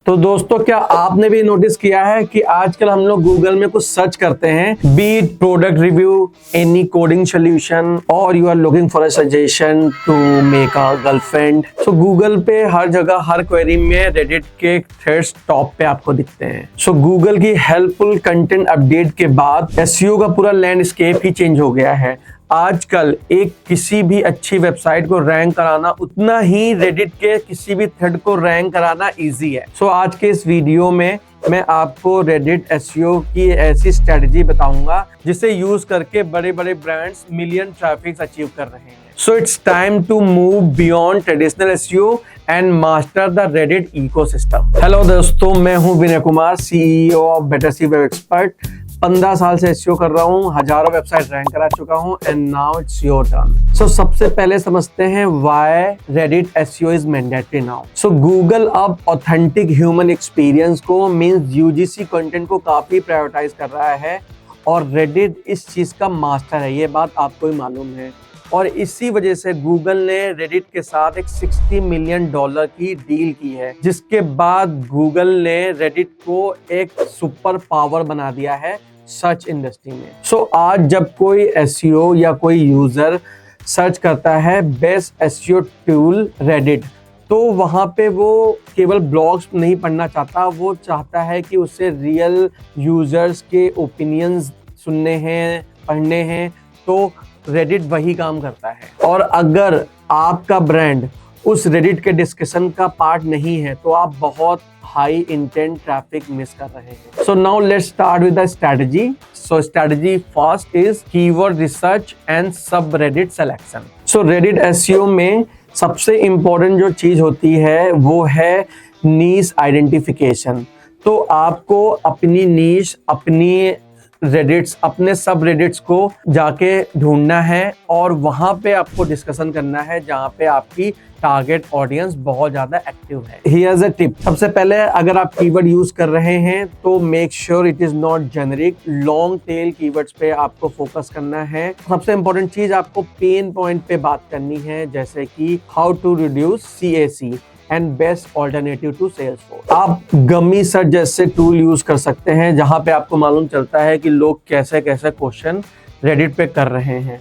तो दोस्तों, क्या आपने भी नोटिस किया है कि आजकल हम लोग गूगल में कुछ सर्च करते हैं, be it product review, any coding solution, और you are looking for a suggestion to make a girlfriend. So Google पे हर जगह हर क्वेरी में रेडिट के थ्रेड्स टॉप पे आपको दिखते हैं। सो गूगल की हेल्पफुल कंटेंट अपडेट के बाद एसईओ का पूरा लैंडस्केप ही चेंज हो गया है। आजकल एक किसी भी अच्छी वेबसाइट को रैंक कराना उतना ही रेडिट के किसी भी थ्रेड को रैंक कराना इजी है। सो आज के इस वीडियो में मैं आपको रेडिट एसईओ की ऐसी स्ट्रेटजी बताऊंगा जिसे यूज करके बड़े बड़े ब्रांड्स मिलियन ट्रैफिक अचीव कर रहे हैं। So it's time to move beyond traditional SEO and master the Reddit ecosystem. Hello दोस्तों, मैं हूं विनय कुमार, सीईओ ऑफ बेटरसी वेब एक्सपर्ट। 15 साल से एसईओ कर रहा हूँ, हजारों वेबसाइट रैंक करा चुका हूँ, and now it's your turn. So सबसे पहले समझते हैं why Reddit SEO is mandatory now. So Google अब ऑथेंटिक ह्यूमन एक्सपीरियंस को मींस यूजीसी कंटेंट को काफी प्रायोरिटाइज कर रहा है, और रेडिट इस चीज का मास्टर है, ये बात आपको ही मालूम है। और इसी वजह से गूगल ने रेडिट के साथ एक $60 मिलियन की डील की है, जिसके बाद गूगल ने रेडिट को एक सुपर पावर बना दिया है सर्च इंडस्ट्री में। सो आज जब कोई एसईओ या कोई यूजर सर्च करता है बेस्ट एसईओ टूल रेडिट, तो वहां पे वो केवल ब्लॉग्स नहीं पढ़ना चाहता, वो चाहता है कि उसे रियल यूजर्स के ओपिनियंस सुनने हैं, पढ़ने हैं। तो रेडिट वही काम करता है। और अगर आपका ब्रांड उस रेडिट के डिस्कशन का पार्ट नहीं है तो आप बहुत हाई इंटेंट ट्रैफिक मिस कर रहे हैं। So now let's start with the strategy. So strategy first is keyword research and सब रेडिट सिलेक्शन। सो रेडिट एसईओ में सबसे इंपॉर्टेंट जो चीज होती है वो है नीश आइडेंटिफिकेशन। तो आपको अपनी नीश, अपनी रेडिट्स, अपने सब रेडिट्स को जाके ढूंढना है और वहां पे आपको डिस्कशन करना है जहां पे आपकी टारगेट ऑडियंस बहुत ज्यादा एक्टिव है। Here's a tip. सबसे पहले अगर आप कीवर्ड यूज कर रहे हैं तो make sure it is not generic, long tail keywords पे आपको फोकस करना है। सबसे इंपॉर्टेंट चीज, आपको पेन पॉइंट पे बात करनी है, जैसे कि how to reduce CAC and best alternative to Salesforce. आप गमी सर्च जैसे टूल यूज कर सकते हैं जहां पे आपको मालूम चलता है कि लोग कैसे कैसे क्वेश्चन रेडिट पे कर रहे हैं।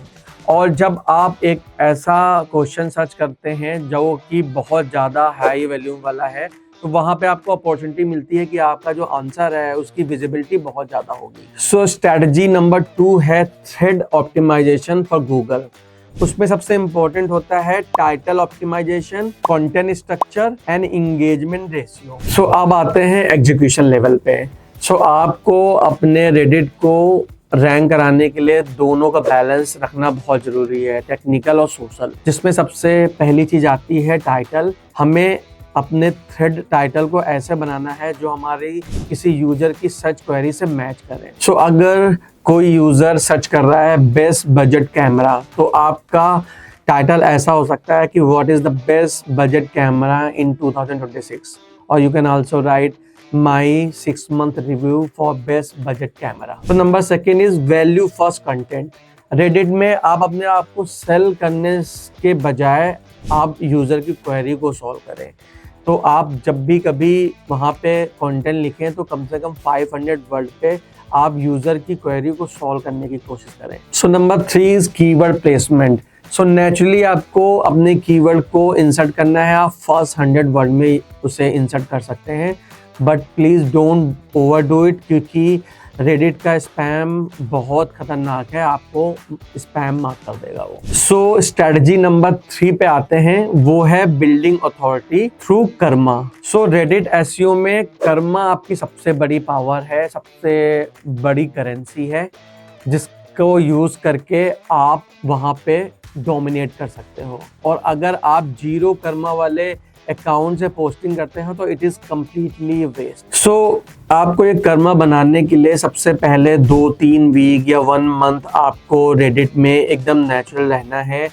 और जब आप एक ऐसा क्वेश्चन सर्च करते हैं जो कि बहुत ज़्यादा हाई वैल्यूम वाला है, तो वहां पे आपको अपॉर्चुनिटी मिलती है कि आपका जो आंसर है उसकी विजिबिलिटी बहुत ज़्यादा होगी। सो स्ट्रेटजी नंबर 2 है थ्रेड ऑप्टिमाइजेशन फॉर गूगल। उसमें सबसे इंपॉर्टेंट होता है title optimisation, content structure and engagement ratio. So अब आते हैं एग्जीक्यूशन लेवल पे। सो आपको अपने रेडिट को रैंक कराने के लिए दोनों का बैलेंस रखना बहुत जरूरी है, टेक्निकल और सोशल। जिसमें सबसे पहली चीज आती है टाइटल। हमें अपने थ्रेड टाइटल को ऐसे बनाना है जो हमारी किसी यूजर की सर्च क्वेरी से मैच करे। सो अगर कोई यूजर सर्च कर रहा है बेस्ट बजट कैमरा, तो आपका टाइटल ऐसा हो सकता है कि what is the best budget camera in 2026, और you can also write my 6 month review for best budget camera. तो number 2 is value first content. Reddit में आप अपने आप को सेल करने के बजाय आप यूजर की क्वेरी को सॉल्व करें। तो आप जब भी कभी वहाँ पे कंटेंट लिखें तो कम से कम 500 वर्ड पे आप यूजर की क्वेरी को सॉल्व करने की कोशिश करें। So number 3 is keyword placement. So naturally आपको अपने कीवर्ड को इंसर्ट करना है। आप फर्स्ट 100 वर्ड में उसे इंसर्ट कर सकते हैं, but please don't overdo it, क्योंकि रेडिट का स्पैम बहुत खतरनाक है, आपको स्पैम मार्क कर देगा वो। सो स्ट्रेटजी नंबर 3 पे आते हैं, वो है बिल्डिंग अथॉरिटी थ्रू कर्मा। सो रेडिट एसईओ में कर्मा आपकी सबसे बड़ी पावर है, सबसे बड़ी करेंसी है, जिसको यूज करके आप वहां पे डोमिनेट कर सकते हो। और अगर आप 0 कर्मा वाले अकाउंट से पोस्टिंग करते हैं तो इट इज कम्प्लीटली वेस्ट। सो आपको एक कर्मा बनाने के लिए सबसे पहले 2-3 वीक या 1 मंथ आपको रेडिट में एकदम नेचुरल रहना है।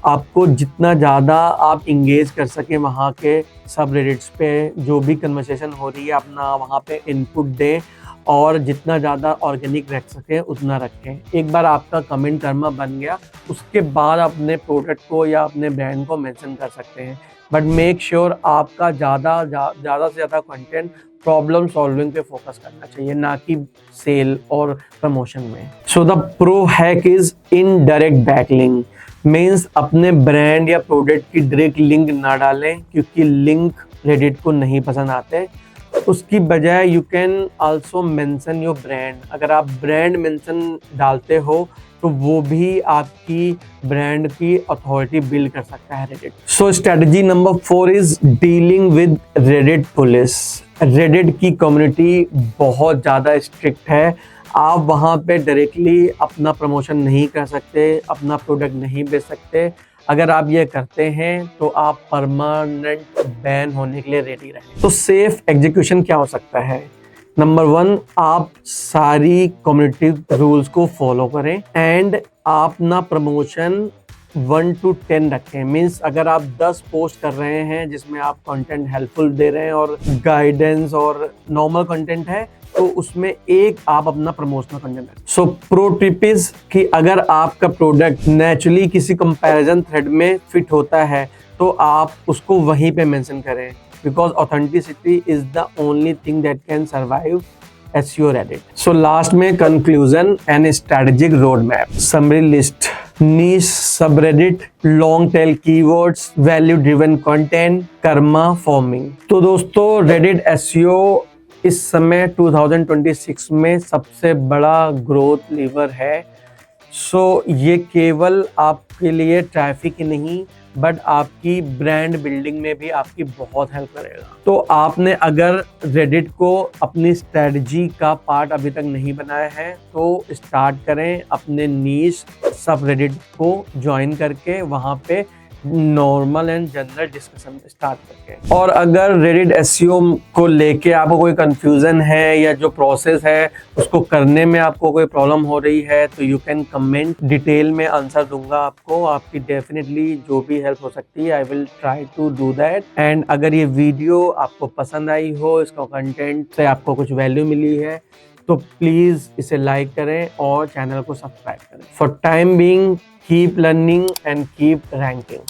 आपको जितना ज़्यादा आप इंगेज कर सकें वहाँ के सब रेडिट्स पे, जो भी कन्वर्सेशन हो रही है अपना वहाँ पे इनपुट दें, और जितना ज़्यादा ऑर्गेनिक रख सकें उतना रखें। एक बार आपका कमेंट कर्मा बन गया, उसके बाद अपने प्रोडक्ट को या अपने ब्रांड को मेंशन कर सकते हैं। बट मेक श्योर आपका ज़्यादा से ज़्यादा कंटेंट प्रॉब्लम सॉल्विंग पे फोकस करना चाहिए, ना कि सेल और प्रमोशन में। So the pro hack is indirect backlink, means अपने ब्रांड या प्रोडक्ट की डायरेक्ट लिंक ना डालें, क्योंकि लिंक रेडिट को नहीं पसंद आते। उसकी बजाय you can also mention your brand. अगर आप ब्रांड मेंशन डालते हो तो वो भी आपकी ब्रांड की अथॉरिटी बिल्ड कर सकता है Reddit. So strategy number 4 is dealing with Reddit police. Reddit की कम्युनिटी बहुत ज़्यादा स्ट्रिक्ट है। आप वहाँ पे डायरेक्टली अपना प्रमोशन नहीं कर सकते, अपना प्रोडक्ट नहीं बेच सकते। अगर आप ये करते हैं तो आप परमानेंट बैन होने के लिए रेडी रहें। तो सेफ एग्जीक्यूशन क्या हो सकता है? नंबर 1, आप सारी कम्युनिटी रूल्स को फॉलो करें एंड आप ना प्रमोशन 1 to 10 रखें। मीन्स अगर आप 10 पोस्ट कर रहे हैं जिसमें आप कंटेंट हेल्पफुल दे रहे हैं और गाइडेंस और नॉर्मल कंटेंट है, तो उसमें एक आप अपना प्रमोशनल कंटेंट रखें। सो प्रो टिप इज कि अगर आपका प्रोडक्ट नेचुरली किसी कंपैरिजन थ्रेड में फिट होता है तो आप उसको वहीं पे मेंशन करें, because authenticity is the only thing that can survive SEO Reddit। So last में conclusion and strategic road map, summary list, niche subreddit, long tail keywords, value driven content, karma farming. तो दोस्तों रेडिट SEO इस समय 2026 में सबसे बड़ा growth liver है। सो ये केवल आपके लिए ट्रैफिक ही नहीं बट आपकी ब्रांड बिल्डिंग में भी आपकी बहुत हेल्प करेगा। तो आपने अगर रेडिट को अपनी स्ट्रेटजी का पार्ट अभी तक नहीं बनाया है तो स्टार्ट करें अपने नीश सब रेडिट को ज्वाइन करके, वहाँ पे normal and general discussion start करके। और अगर रेडिट SEO को लेके आपको कोई कंफ्यूजन है या जो प्रोसेस है उसको करने में आपको कोई प्रॉब्लम हो रही है तो यू कैन कमेंट, डिटेल में आंसर दूंगा आपको। आपकी डेफिनेटली जो भी हेल्प हो सकती है I will try to do that. And अगर ये वीडियो आपको पसंद आई हो, इसका कंटेंट से आपको कुछ वैल्यू मिली है, तो प्लीज़ इसे लाइक करें और चैनल को सब्सक्राइब करें। For time being, keep learning and keep ranking।